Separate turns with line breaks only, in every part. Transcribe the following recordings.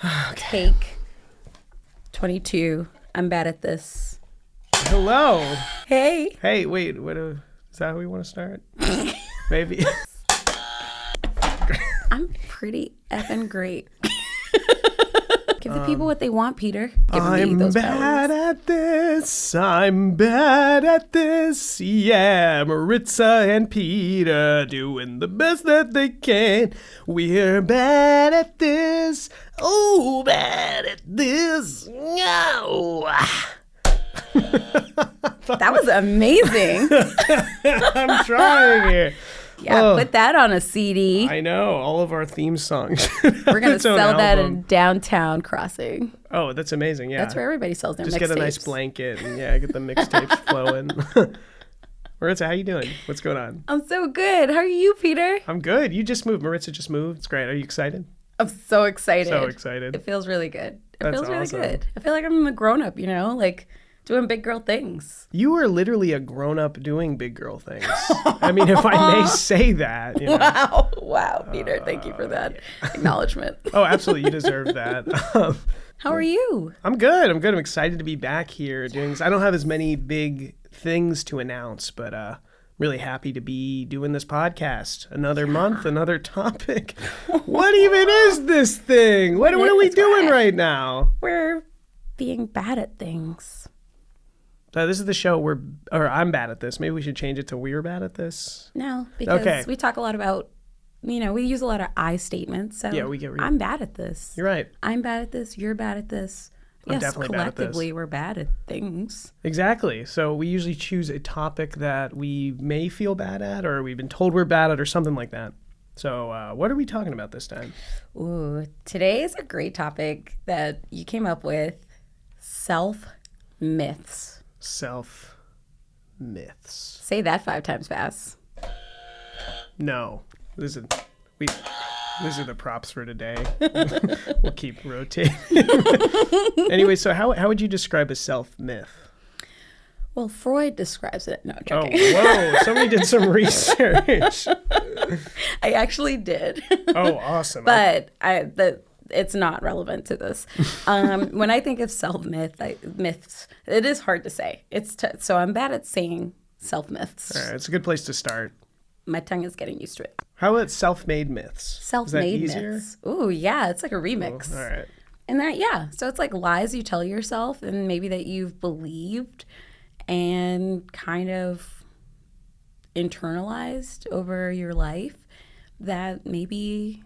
Okay. Take 22. I'm bad at this.
Hello.
Hey.
Hey, wait. Is that how we want to start? Maybe.
I'm pretty effing great. Give the people what they want, Peter. Give
I'm
those
bad
powers.
at this. I'm bad at this. Yeah, Maritza and Peter doing the best that they can. We're bad at this. Oh, bad at this. No.
That was amazing.
I'm trying here.
Yeah, put that on a CD.
I know. All of our theme songs.
We're going to sell that in Downtown Crossing.
Oh, that's amazing. Yeah.
That's where everybody sells their mixtapes.
Just get a nice blanket and get the mixtapes flowing. Maritza, how you doing? What's going on?
I'm so good. How are you, Peter?
I'm good. You just moved. Maritza just moved. It's great. Are you excited?
I'm so excited.
So excited.
It feels really good.
That's
really
awesome.
good. I feel like I'm a grown-up, like doing big girl things.
You are literally a grown-up doing big girl things. I mean, if I may say that.
Wow, Peter. Thank you for that acknowledgement.
Oh, absolutely. You deserve that.
How are you?
I'm good. I'm excited to be back here doing this. I don't have as many big things to announce, but really happy to be doing this podcast. Another month, another topic. What even is this thing? What are we doing right now?
We're being bad at things.
So this is the show I'm bad at this. Maybe we should change it to we're bad at this.
No, because we talk a lot about, we use a lot of I statements. So
yeah, we get.
I'm bad at this.
You're right.
I'm bad at this. You're bad at this.
I'm definitely bad at this.
Collectively, we're bad at things.
Exactly. So we usually choose a topic that we may feel bad at, or we've been told we're bad at, or something like that. So what are we talking about this time?
Ooh, today is a great topic that you came up with: self-myths.
Self-myths.
Say that 5 times fast.
No. These are the props for today. We'll keep rotating. Anyway, so how would you describe a self-myth?
Well, Freud describes it. No, I'm joking.
Oh, whoa. Somebody did some research.
I actually did.
Oh, awesome.
But it's not relevant to this. When I think of myths, it is hard to say. So I'm bad at saying self-myths.
All right, it's a good place to start.
My tongue is getting used to it.
How about self-made myths?
Self-made myths. Ooh, yeah, it's like a remix.
Oh, all right.
And so it's like lies you tell yourself and maybe that you've believed and kind of internalized over your life that maybe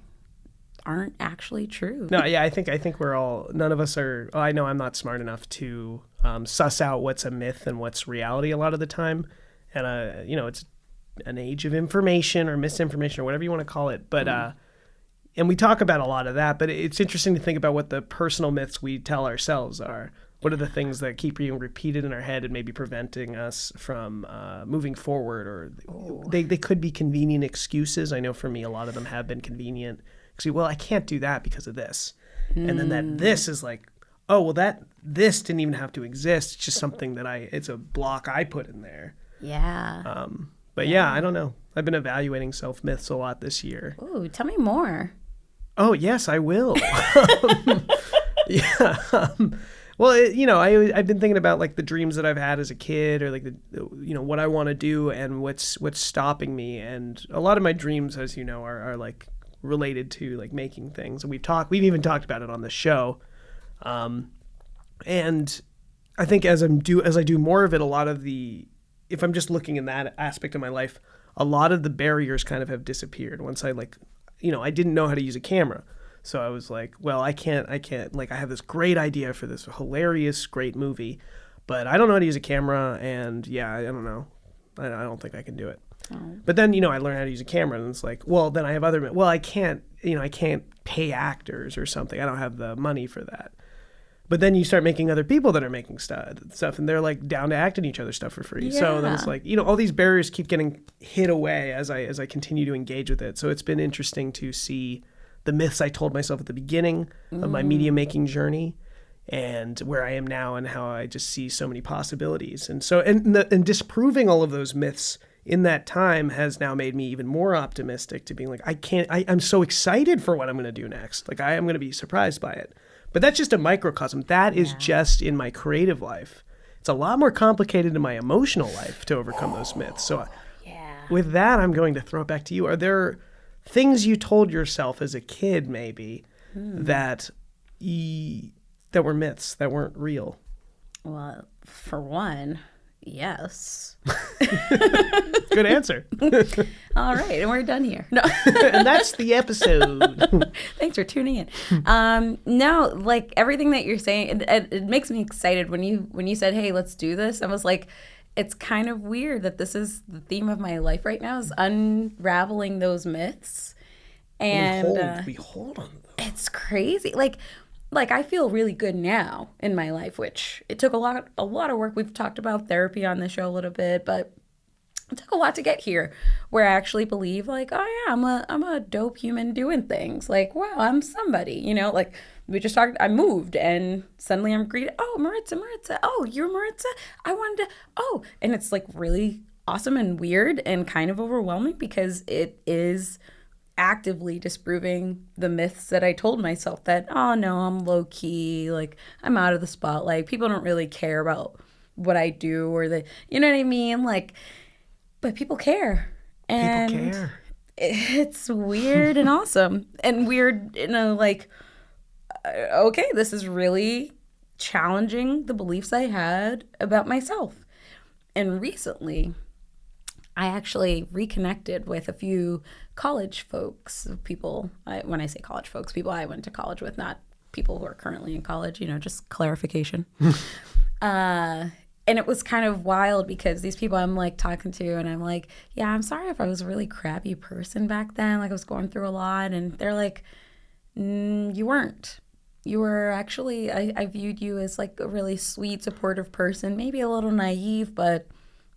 aren't actually true.
No, yeah, I think we're all, none of us are, I know I'm not smart enough to suss out what's a myth and what's reality a lot of the time. And, it's an age of information or misinformation or whatever you want to call it. But, and we talk about a lot of that, but it's interesting to think about what the personal myths we tell ourselves are. What are the things that keep being repeated in our head and maybe preventing us from moving forward? Or they could be convenient excuses. I know for me, a lot of them have been convenient. Well, I can't do that because of this. And then that this is like, oh, well, this didn't even have to exist. It's just something it's a block I put in there.
Yeah.
But yeah, I don't know. I've been evaluating self-myths a lot this year.
Ooh, tell me more.
Oh, yes, I will. Yeah. Well, I've been thinking about like the dreams that I've had as a kid, or like what I want to do and what's stopping me. And a lot of my dreams, as you know, are like related to like making things. And we've even talked about it on the show. And I think as I do more of it, if I'm just looking in that aspect of my life, a lot of the barriers kind of have disappeared once I I didn't know how to use a camera. So I was like, well, I can't, like, I have this great idea for this hilarious, great movie, but I don't know how to use a camera. And yeah, I don't know. I don't think I can do it. Oh. But then, I learned how to use a camera, and it's like, well, then I have I can't pay actors or something. I don't have the money for that. But then you start making other people that are making stuff, and they're like down to act in each other's stuff for free. Yeah. So then it's like, all these barriers keep getting hit away as I continue to engage with it. So it's been interesting to see the myths I told myself at the beginning of my media making journey, and where I am now, and how I just see so many possibilities. And so, and disproving all of those myths in that time has now made me even more optimistic to being like, I'm so excited for what I'm going to do next. Like I am going to be surprised by it. But that's just a microcosm. That is just in my creative life. It's a lot more complicated in my emotional life to overcome those myths. So with that, I'm going to throw it back to you. Are there things you told yourself as a kid maybe that were myths, that weren't real?
Well, for one, yes.
Good answer.
All right, and we're done here. No.
And that's the episode.
Thanks for tuning in. No, like everything that you're saying, it makes me excited. When you said, "Hey, let's do this," I was like, it's kind of weird that this is the theme of my life right now, is unraveling those myths. And
we hold on them.
It's crazy. Like I feel really good now in my life, which it took a lot of work. We've talked about therapy on the show a little bit, but it took a lot to get here, where I actually believe like, oh yeah, I'm a dope human doing things. Like, wow, I'm somebody, you know, like we just talked, I moved and suddenly I'm greeted, oh, Maritza, oh, you're Maritza? I wanted to, oh, and it's like really awesome and weird and kind of overwhelming because it is actively disproving the myths that I told myself that, oh no, I'm low key, like I'm out of the spotlight. People don't really care about what I do or you know what I mean? Like, but people care. And
people care.
It's weird and awesome and weird, you know, like, okay, this is really challenging the beliefs I had about myself. And recently, I actually reconnected with a few college folks, people, when I say college folks, people I went to college with, not people who are currently in college, you know, just clarification. And it was kind of wild because these people I'm like talking to and I'm like, yeah, I'm sorry if I was a really crappy person back then. Like I was going through a lot. And they're like, you weren't. You were actually, I viewed you as like a really sweet, supportive person, maybe a little naive, but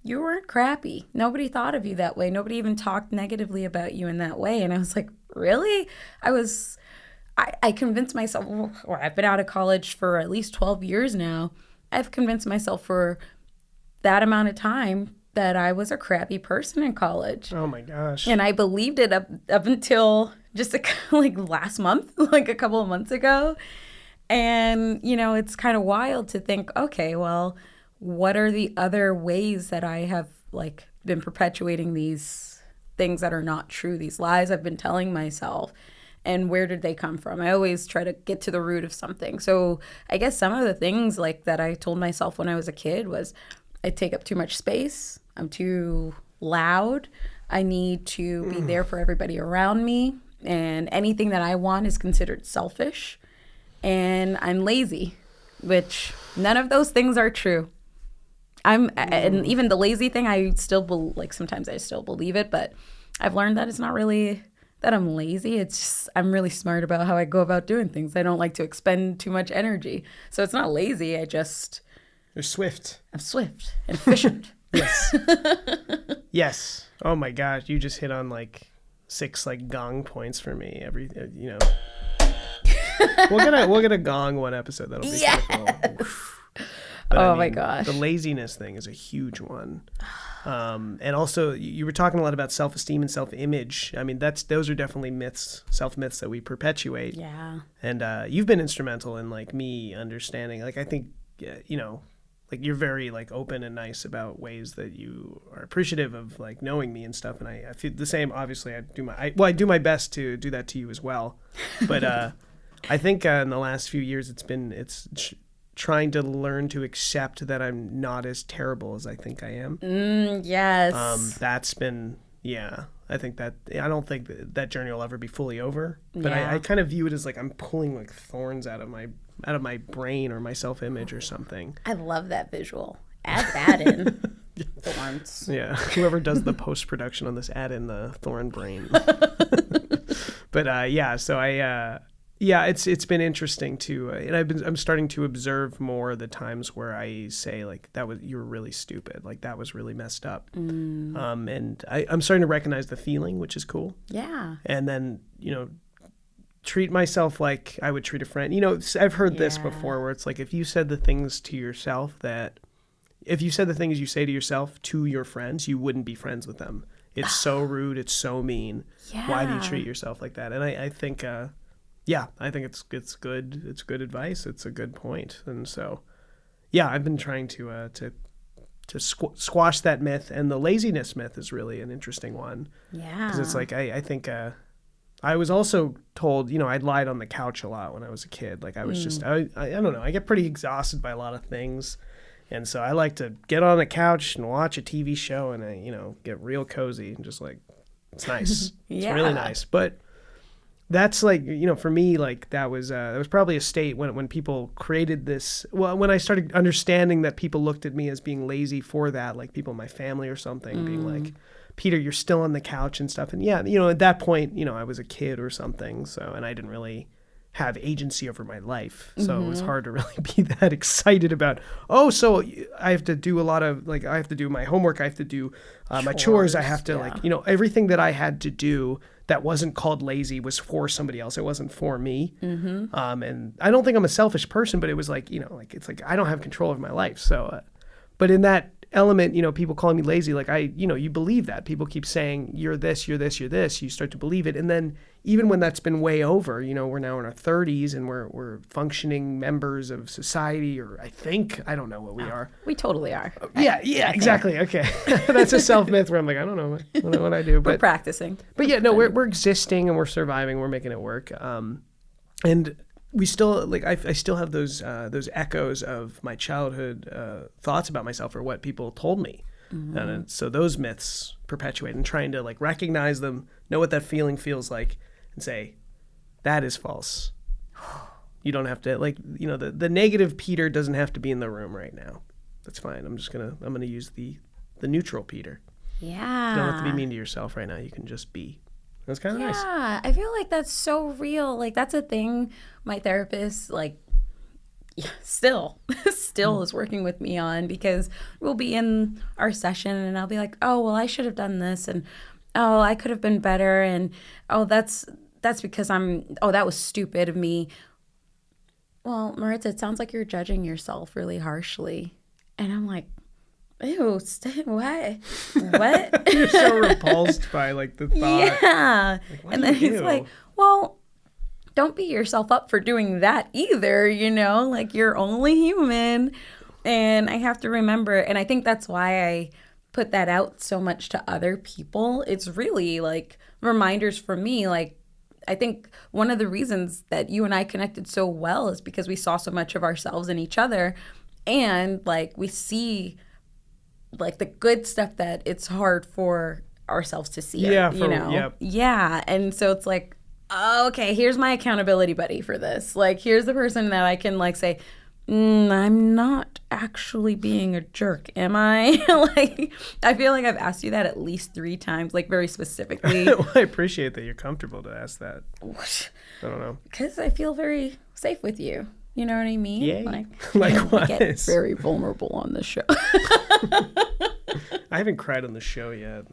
you weren't crappy. Nobody thought of you that way. Nobody even talked negatively about you in that way. And I was like, really? I convinced myself, or I've been out of college for at least 12 years now. I've convinced myself for that amount of time that I was a crappy person in college.
Oh my gosh.
And I believed it up until just like last month, like a couple of months ago. And, you know, it's kind of wild to think, okay, well, what are the other ways that I have like been perpetuating these things that are not true, these lies I've been telling myself, and where did they come from? I always try to get to the root of something. So I guess some of the things like that I told myself when I was a kid was I take up too much space, I'm too loud, I need to be there for everybody around me, and anything that I want is considered selfish, and I'm lazy, which none of those things are true. And even the lazy thing, I still sometimes I still believe it, but I've learned that it's not really that I'm lazy. It's just I'm really smart about how I go about doing things. I don't like to expend too much energy. So it's not lazy.
You're swift.
I'm swift and efficient.
Yes. Yes. Oh my gosh, you just hit on like 6 like gong points for me. You know. We'll get a gong one episode. That'll be kind of cool. But
oh my gosh.
The laziness thing is a huge one. And also you were talking a lot about self-esteem and self-image. I mean, those are definitely myths, self-myths that we perpetuate.
Yeah.
And you've been instrumental in like me understanding, like, I think, you know, like you're very like open and nice about ways that you are appreciative of like knowing me and stuff. And I feel the same. Obviously I do my best to do that to you as well. But, I think in the last few years it's trying to learn to accept that I'm not as terrible as I think I am.
Yes.
That's been, yeah, I think that, I don't think that journey will ever be fully over, but
Yeah.
I kind of view it as like I'm pulling like thorns out of my brain or my self-image or something.
I love that visual. Add that in. Thorns.
Yeah. Whoever does the post-production on this, add in the thorn brain. But yeah, so yeah, it's been interesting to, and I'm starting to observe more the times where I say like you were really stupid, like that was really messed up, and I'm starting to recognize the feeling, which is cool.
Yeah.
And then, you know, treat myself like I would treat a friend. You know, I've heard this
Yeah.
before, where it's like if you said the things to yourself that if you said the things you say to yourself to your friends, you wouldn't be friends with them. It's so rude. It's so mean.
Yeah.
Why do you treat yourself like that? And I think, I think it's good. It's good advice. It's a good point. And so, yeah, I've been trying to squash that myth. And the laziness myth is really an interesting one.
Yeah.
Because it's like, I think, I was also told, I'd lied on the couch a lot when I was a kid. Like I was just, I don't know, I get pretty exhausted by a lot of things. And so I like to get on the couch and watch a TV show and get real cozy and just like, it's nice. It's really nice. But that's like, for me, like that was probably a state when people created this. Well, when I started understanding that people looked at me as being lazy for that, like people in my family or something being like, Peter, you're still on the couch and stuff. And yeah, at that point, I was a kid or something. So, and I didn't really have agency over my life. So it was hard to really be that excited about, so I have to do a lot of, like, I have to do my homework. I have to do my chores. I have to everything that I had to do that wasn't called lazy was for somebody else. It wasn't for me. And I don't think I'm a selfish person, but it was like, it's like, I don't have control of my life. So, but in that element, people calling me lazy, like you believe that. People keep saying, you're this, you're this, you're this. You start to believe it. And then even when that's been way over, we're now in our 30s and we're functioning members of society, or I don't know what we are.
We totally are.
Yeah, exactly. Okay. That's a self-myth where I'm like, I don't know what I do. But
we're practicing.
But yeah, no, we're existing and we're surviving. We're making it work. And we still, like, I still have those echoes of my childhood thoughts about myself or what people told me. And so those myths perpetuate, and trying to like recognize them, know what that feeling feels like, and say, that is false. You don't have to, like, the negative Peter doesn't have to be in the room right now. That's fine. I'm gonna use the neutral Peter.
Yeah.
You don't have to be mean to yourself right now. You can just be. That's kind of nice.
Yeah, I feel like that's so real. Like that's a thing my therapist still is working with me on, because we'll be in our session and I'll be like, oh, well, I should have done this, and oh, I could have been better, and oh, that's because that was stupid of me. Well, Maritza, it sounds like you're judging yourself really harshly. And I'm like, ew, what?
You're so repulsed by like the thought.
Yeah.
Like,
and then he's like, well, don't beat yourself up for doing that either, like you're only human. And I have to remember, and I think that's why I put that out so much to other people. It's really like reminders for me. Like, I think one of the reasons that you and I connected so well is because we saw so much of ourselves in each other, and like we see like the good stuff that it's hard for ourselves to see. Yeah. And so it's like, oh, okay, here's my accountability buddy for this. Like, here's the person that I can like say, I'm not actually being a jerk, am I? Like, I feel like I've asked you that at least 3 times, like very specifically.
Well, I appreciate that you're comfortable to ask that. I don't know.
Because I feel very safe with you. You know what I mean?
Yeah.
Like,
likewise.
I get very vulnerable on this show.
I haven't cried on the show yet.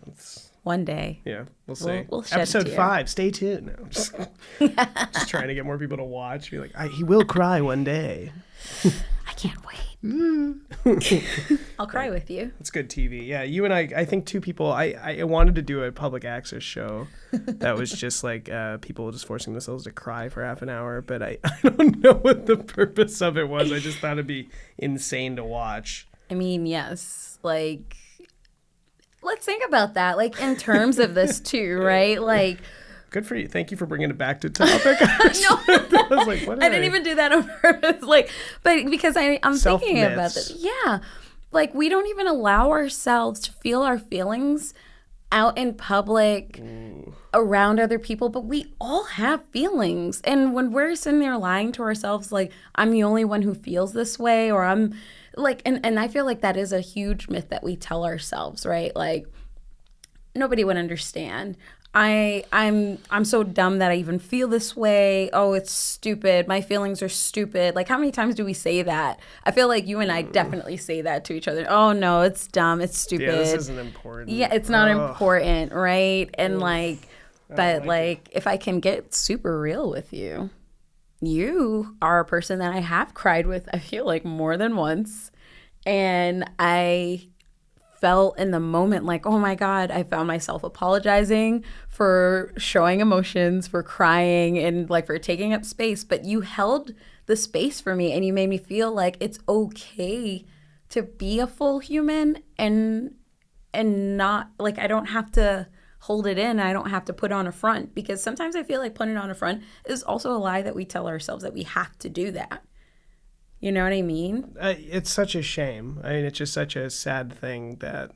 One day.
Yeah, we'll see.
We'll shed
Episode
a tear.
5. Stay tuned. No, I'm just trying to get more people to watch. Be like, he will cry one day.
I can't wait. I'll cry with you.
It's good TV. Yeah, you and I think 2 people, I wanted to do a public access show that was just like people just forcing themselves to cry for half an hour, but I don't know what the purpose of it was. I just thought it'd be insane to watch.
I mean, yes, like, let's think about that, like, in terms of this too, right? Like,
good for you. Thank you for bringing it back to topic.
No,
I was like, what?
I didn't even do that on purpose. Like, but because I'm thinking about this. Yeah, like we don't even allow ourselves to feel our feelings out in public, around other people. But we all have feelings, and when we're sitting there lying to ourselves, like I'm the only one who feels this way, or I'm like, and I feel like that is a huge myth that we tell ourselves, right? Like nobody would understand. I'm so dumb that I even feel this way. Oh, it's stupid. My feelings are stupid. Like, how many times do we say that? I feel like you and I definitely say that to each other. Oh no, it's dumb. It's stupid.
Yeah, this isn't important.
Yeah, it's not important, right? And like, but like if I can get super real with you, you are a person that I have cried with, I feel like more than once. And I felt in the moment like, oh my God, I found myself apologizing for showing emotions, for crying, and like for taking up space. But you held the space for me and you made me feel like it's okay to be a full human and not like I don't have to hold it in. I don't have to put on a front, because sometimes I feel like putting on a front is also a lie that we tell ourselves, that we have to do that. You know what I mean?
It's such a shame. I mean, it's just such a sad thing that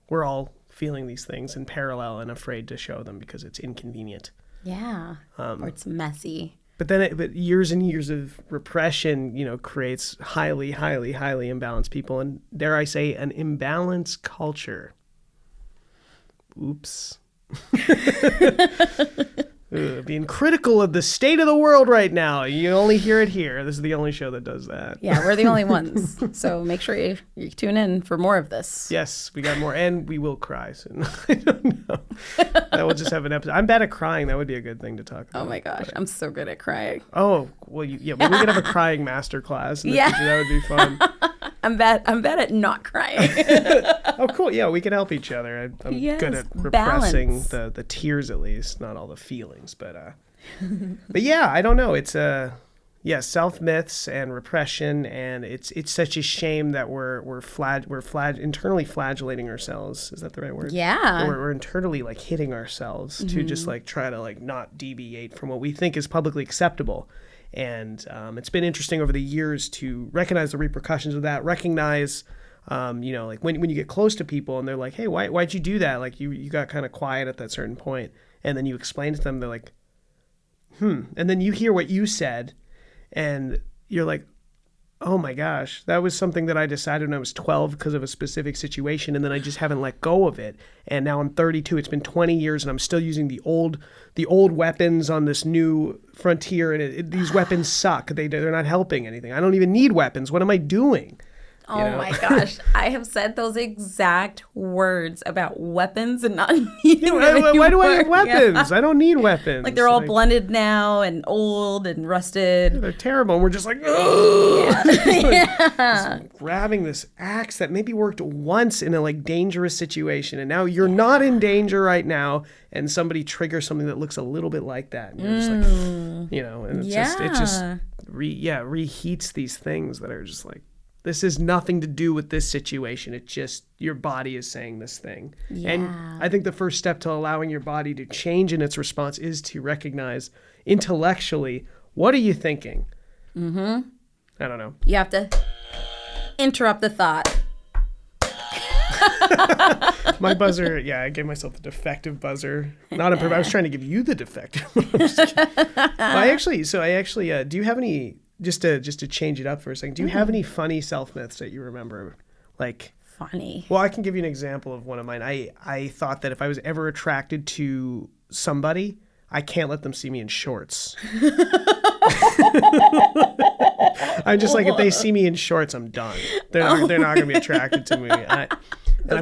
we're all feeling these things in parallel and afraid to show them because it's inconvenient.
Yeah. Or it's messy.
But then years and years of repression, creates highly, highly, highly imbalanced people. And dare I say, an imbalanced culture. Oops. Being critical of the state of the world right now. You only hear it here. This is the only show that does that.
Yeah, we're the only ones. So make sure you tune in for more of this.
Yes, we got more. And we will cry soon. I don't know. We'll just have an episode. I'm bad at crying. That would be a good thing to talk about.
Oh my gosh, I'm so good at crying.
Oh, well, we could have a crying master class in the future. That would be fun.
I'm bad at not crying.
Oh, cool. Yeah, we can help each other. I'm good at repressing the tears, at least, not all the feelings. But yeah, I don't know. It's self myths and repression, and it's such a shame that we're internally flagellating ourselves. Is that the right word?
Yeah.
We're internally like hitting ourselves to just like try to like not deviate from what we think is publicly acceptable. And it's been interesting over the years to recognize the repercussions of that, recognize, like when you get close to people and they're like, hey, why'd you do that? Like you got kind of quiet at that certain point. And then you explain to them, they're like, And then you hear what you said and you're like, oh my gosh, that was something that I decided when I was 12 because of a specific situation, and then I just haven't let go of it. And now I'm 32. It's been 20 years, and I'm still using the old weapons on this new frontier, and these weapons suck. They're not helping anything. I don't even need weapons. What am I doing?
Oh my gosh. I have said those exact words about weapons and not needing them
why do I have weapons?
Yeah.
I don't need weapons.
Like they're all blended now and old and rusted.
They're terrible. And we're just like, yeah.
Just
grabbing this axe that maybe worked once in a like dangerous situation. And now you're not in danger right now. And somebody triggers something that looks a little bit like that. And you're just like, and it reheats these things that are just like, this has nothing to do with this situation. It's just your body is saying this thing. Yeah. And I think the first step to allowing your body to change in its response is to recognize intellectually, what are you thinking? I don't know.
You have to interrupt the thought.
My buzzer, I gave myself the defective buzzer. Not on purpose. I was trying to give you the defective one. I actually, do you have any... Just to change it up for a second, do you have any funny self-myths that you remember? Like
funny? Well,
I can give you an example of one of mine. I thought that if I was ever attracted to somebody, I can't let them see me in shorts. I'm just like, if they see me in shorts, I'm done. They're not going to be attracted to me. And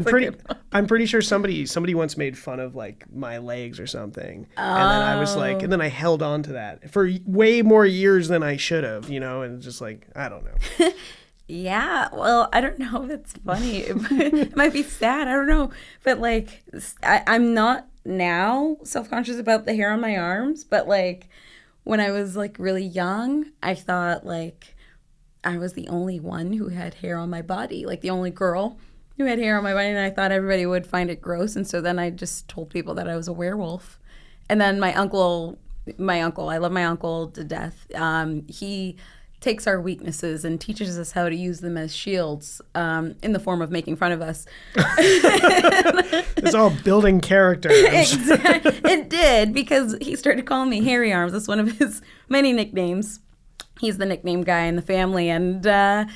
I'm pretty sure somebody once made fun of like my legs or something. And then I was like, and then I held on to that for way more years than I should have, and just like, I don't know.
Yeah, well, I don't know if it's funny. It might be sad. I don't know. But like, I'm not now self-conscious about the hair on my arms. But like, when I was like really young, I thought like I was the only one who had hair on my body, like the only girl who had hair on my body, and I thought everybody would find it gross. And so then I just told people that I was a werewolf. And then my uncle, I love my uncle to death. He takes our weaknesses and teaches us how to use them as shields in the form of making fun of us.
It's all building character.
Exactly. It did, because he started calling me Hairy Arms. That's one of his many nicknames. He's the nickname guy in the family. And I'm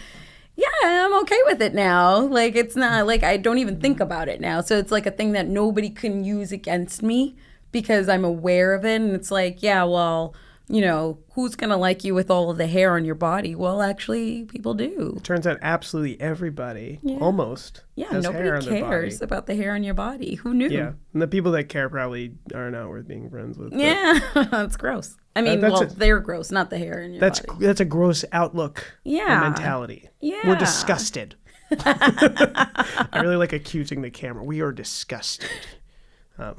okay with it now. Like, it's not like I don't even think about it now. So it's like a thing that nobody can use against me because I'm aware of it. And it's like, who's going to like you with all of the hair on your body? Well, actually, people do.
It turns out absolutely everybody, almost, has
nobody
hair on their
cares
body.
About the hair on your body. Who knew?
Yeah, and the people that care probably are not worth being friends with.
Yeah, that's gross. I mean, they're gross, not the hair in your body.
That's a gross outlook and mentality.
Yeah.
We're disgusted. I really like accusing the camera. We are disgusted. Um,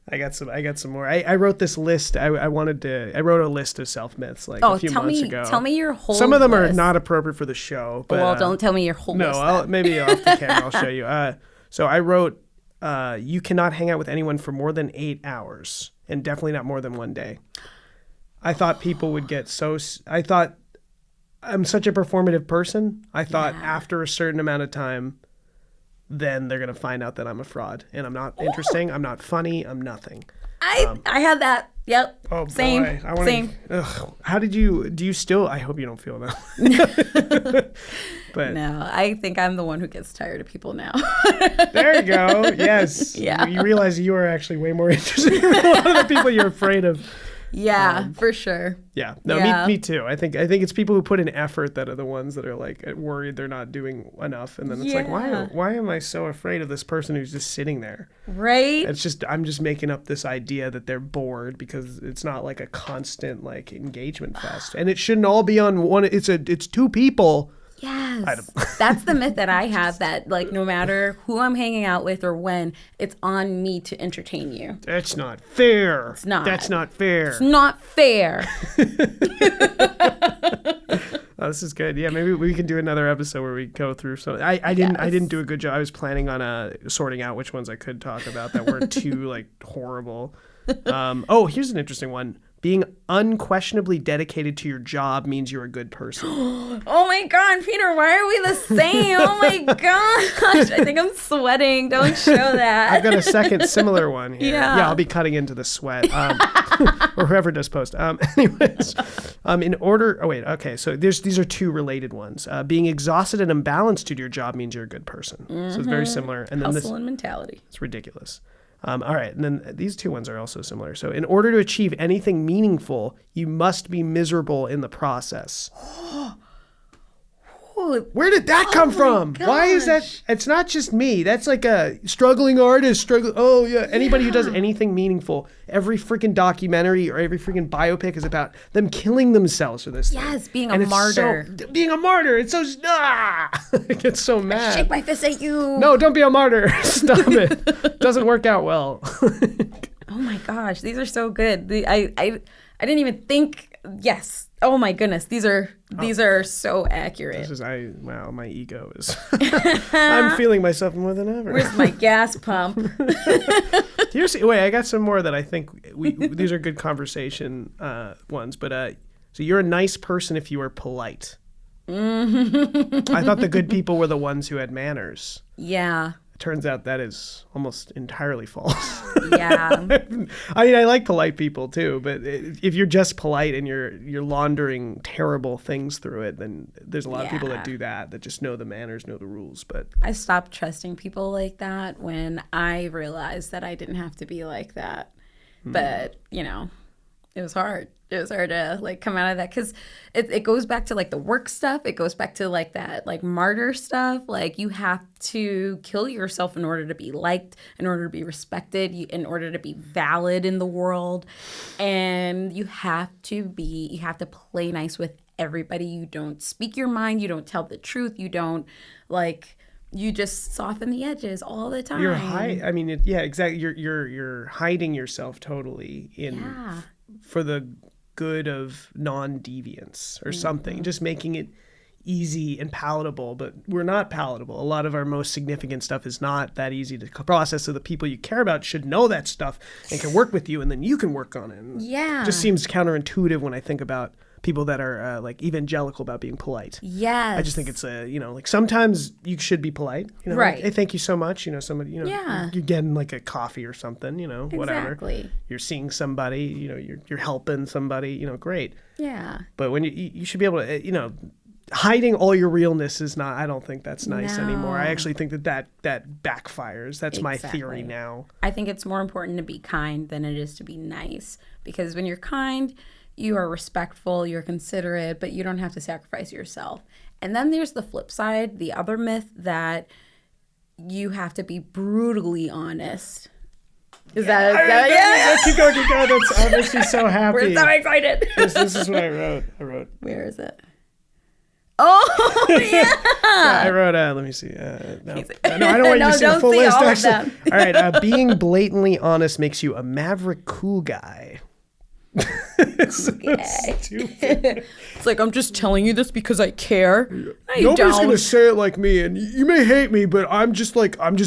I got some more. I wrote this list. I wrote a list of self myths like a few months ago.
Tell me your whole
Some of them
list.
are not appropriate for the show. But,
well, don't tell me your whole list.
No, maybe off the camera I'll show you. So I wrote, you cannot hang out with anyone for more than 8 hours, and definitely not more than one day. I thought people would get I thought I'm such a performative person. I thought after a certain amount of time, then they're going to find out that I'm a fraud and I'm not interesting. I'm not funny. I'm nothing.
I had that. Yep.
Oh,
same.
Boy.
Same.
How do you still, I hope you don't feel that. But
no, I think I'm the one who gets tired of people now.
There you go. Yes.
Yeah.
You realize you are actually way more interesting than a lot of the people you're afraid of.
Yeah, for sure.
Yeah. No,
Yeah.
Me too. I think it's people who put in effort that are the ones that are like worried they're not doing enough. And then it's like, why am I so afraid of this person who's just sitting there?
Right?
I'm just making up this idea that they're bored because it's not like a constant like engagement fest. And it shouldn't all be on one. It's two people.
Yes. That's the myth that I have, that like no matter who I'm hanging out with or when, it's on me to entertain you.
That's not fair.
It's not.
That's not fair.
It's not fair.
Oh, this is good. Yeah, maybe we can do another episode where we go through some. I didn't do a good job. I was planning on sorting out which ones I could talk about that weren't too like horrible. Here's an interesting one. Being unquestionably dedicated to your job means you're a good person.
Oh my God, Peter, why are we the same? Oh my gosh, I think I'm sweating. Don't show that.
I've got a second similar one here.
Yeah.
I'll be cutting into the sweat. Or whoever does post. Anyways, in order. Oh wait. Okay. So these are two related ones. Being exhausted and imbalanced due to your job means you're a good person. So it's very similar. And then
Hustle and mentality.
It's ridiculous. All right. And then these two ones are also similar. So in order to achieve anything meaningful, you must be miserable in the process. Where did that come from? Why is that? It's not just me. That's like a struggling artist. Oh, yeah. Anybody who does anything meaningful, every freaking documentary or every freaking biopic is about them killing themselves for this
Yes,
thing.
being
And
a
it's
martyr.
being a martyr. It's so... I get so mad.
Shake my fist at you.
No, don't be a martyr. Stop it. Doesn't work out well.
Oh my gosh, these are so good. I didn't even think. Yes. Oh my goodness, these are so accurate.
My ego is. I'm feeling myself more than ever.
Where's my gas pump?
I got some more that I think these are good conversation ones. But so you're a nice person if you are polite. I thought the good people were the ones who had manners.
Yeah.
Turns out that is almost entirely false.
Yeah.
I mean, I like polite people too, but if you're just polite and you're laundering terrible things through it, then there's a lot of people that do that just know the manners, know the rules. But
I stopped trusting people like that when I realized that I didn't have to be like that. But, it was hard. It was hard to like come out of that because it goes back to like the work stuff. It goes back to like that like martyr stuff. Like you have to kill yourself in order to be liked, in order to be respected, in order to be valid in the world. And you have to play nice with everybody. You don't speak your mind. You don't tell the truth. You don't you just soften the edges all the time.
Exactly. You're hiding yourself totally for the good of non-deviance or something, just making it easy and palatable, but we're not palatable. A lot of our most significant stuff is not that easy to process, so the people you care about should know that stuff and can work with you, and then you can work on it. And it just seems counterintuitive when I think about people that are evangelical about being polite.
Yes.
I just think it's sometimes you should be polite.
Right.
Like, hey, thank you so much. Somebody, you're getting like a coffee or something, whatever.
Exactly.
You're seeing somebody, you're helping somebody, great.
Yeah.
But when you should be able to, hiding all your realness is not, I don't think that's nice anymore. I actually think that backfires. That's my theory now.
I think it's more important to be kind than it is to be nice, because when you're kind, you are respectful, you're considerate, but you don't have to sacrifice yourself. And then there's the flip side, the other myth that you have to be brutally honest. Is that
Keep going. That makes me so happy.
We're so excited.
This is what I wrote.
Where is it? Oh, yeah.
I wrote, let me see. No. No, I don't want you
No,
to see the
don't
full
see
list,
all of
actually.
them.
All right. Being blatantly honest makes you a maverick cool guy. So stupid.
It's like, I'm just telling you this because I care. No, you
Nobody's
don't.
going to say it like me, and you may hate me, but I'm just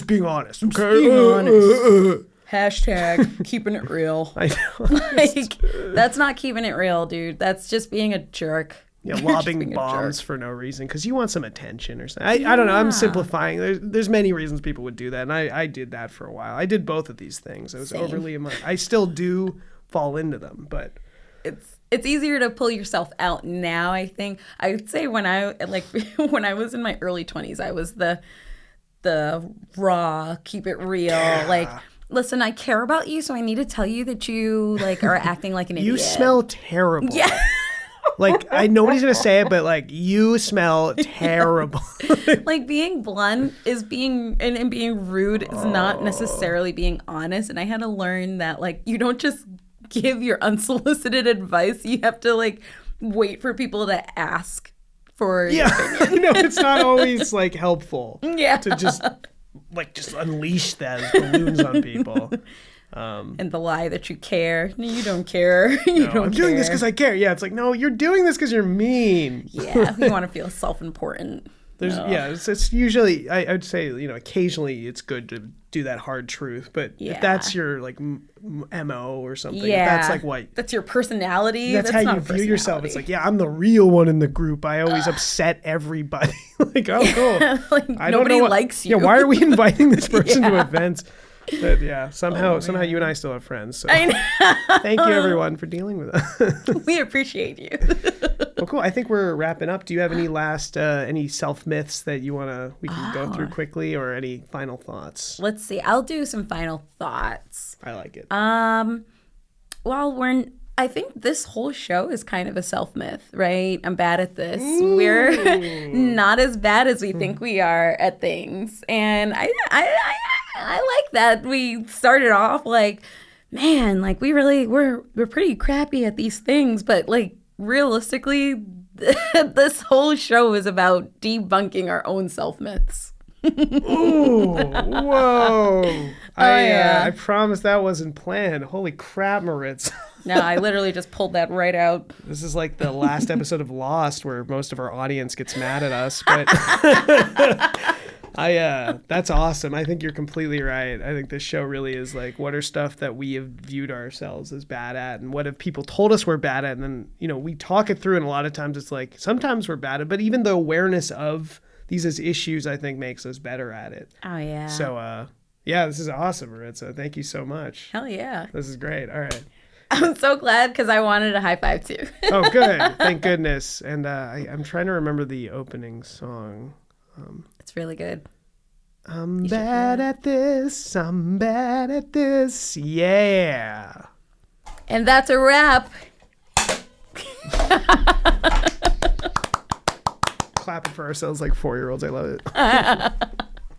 being honest, okay?
being honest. Hashtag keeping it real.
I know.
Like, that's not keeping it real, dude. That's just being a jerk.
Yeah,
Just
lobbing
being a
bombs
jerk.
for no reason because you want some attention or something. I don't know. I'm simplifying. There's many reasons people would do that, and I did that for a while. I did both of these things. I was
Same.
overly I still do fall into them, but
It's easier to pull yourself out now, I think. I would say when I when I was in my early 20s, I was the raw, keep it real, like, listen, I care about you, so I need to tell you that you are acting like an idiot.
you smell terrible.
Yeah.
Like, nobody's gonna say it, but you smell terrible.
Like, being blunt is being and being rude is not necessarily being honest. And I had to learn that you don't just give your unsolicited advice. You have to wait for people to ask for your opinion.
No, it's not always helpful.
Yeah.
To just unleash those balloons on people.
And the lie that you care. No, you don't care. You don't
I'm doing this
care.
because I care. Yeah, it's no, you're doing this because you're mean.
Yeah, you want to feel self-important.
It's usually I would say occasionally it's good to do that hard truth, but if that's your MO or something, if that's
that's your personality.
That's how you view yourself. It's I'm the real one in the group. I always upset everybody. Oh, cool. I don't
nobody
know
likes you.
Yeah, why are we inviting this person to events? But somehow you and I still have friends. So
I know.
thank you everyone for dealing with us.
We appreciate you.
Well, cool. I think we're wrapping up. Do you have any last any self myths that we can go through quickly, or any final thoughts?
Let's see. I'll do some final thoughts.
I like it.
Well, I think this whole show is kind of a self myth, right? I'm bad at this. Ooh. We're not as bad as we think we are at things, and I like that we started off man, we're pretty crappy at these things, but realistically, this whole show is about debunking our own self myths.
Ooh, whoa.
Yeah.
I promise that wasn't planned. Holy crap, Maritza.
No, I literally just pulled that right out.
This is like the last episode of Lost where most of our audience gets mad at us, but that's awesome. I think you're completely right. I think this show really is what are stuff that we have viewed ourselves as bad at, and what have people told us we're bad at, and then we talk it through, and a lot of times it's sometimes we're bad at, but even the awareness of these as issues, I think, makes us better at it.
Oh yeah.
So this is awesome, Maritza. Thank you so much.
Hell yeah.
This is great. All right.
I'm so glad because I wanted a high five too.
Oh, good. Thank goodness. And I'm trying to remember the opening song.
It's really good.
I'm bad at this. I'm bad at this. Yeah.
And that's a wrap.
Clapping for ourselves like 4-year-olds. I love it.